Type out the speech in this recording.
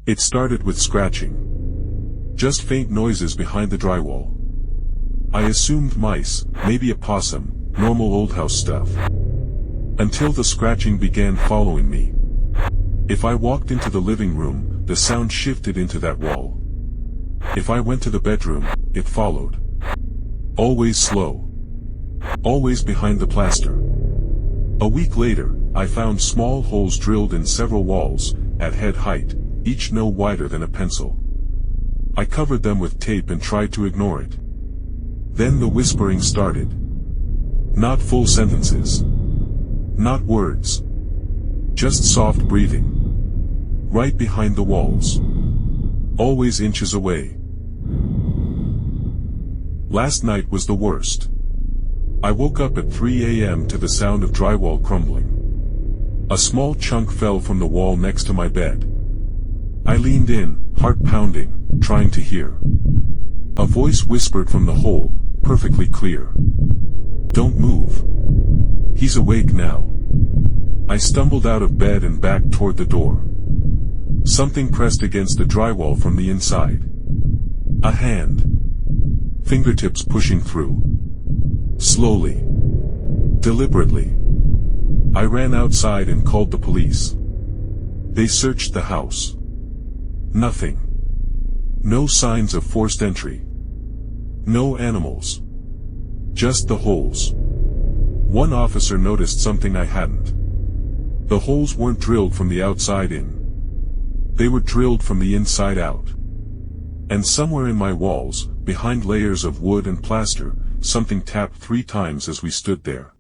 It started with scratching. Just faint noises behind the drywall. I assumed mice, maybe a possum, normal old house stuff. Until the scratching began following me. If I walked into the living room, the sound shifted into that wall. If I went to the bedroom, it followed. Always slow. Always behind the plaster. A week later, I found small holes drilled in several walls, at head height, each no wider than a pencil. I covered them with tape and tried to ignore it. Then the whispering started. Not full sentences. Not words. Just soft breathing. Right behind the walls. Always inches away. Last night was the worst. I woke up at 3 a.m. to the sound of drywall crumbling. A small chunk fell from the wall next to my bed. I leaned in, heart pounding, trying to hear. A voice whispered from the hole, perfectly clear. Don't move. He's awake now. I stumbled out of bed and back toward the door. Something pressed against the drywall from the inside. A hand. Fingertips pushing through. Slowly. Deliberately. I ran outside and called the police. They searched the house. Nothing. No signs of forced entry. No animals. Just the holes. One officer noticed something I hadn't. The holes weren't drilled from the outside in. They were drilled from the inside out. And somewhere in my walls, behind layers of wood and plaster, something tapped 3 times as we stood there.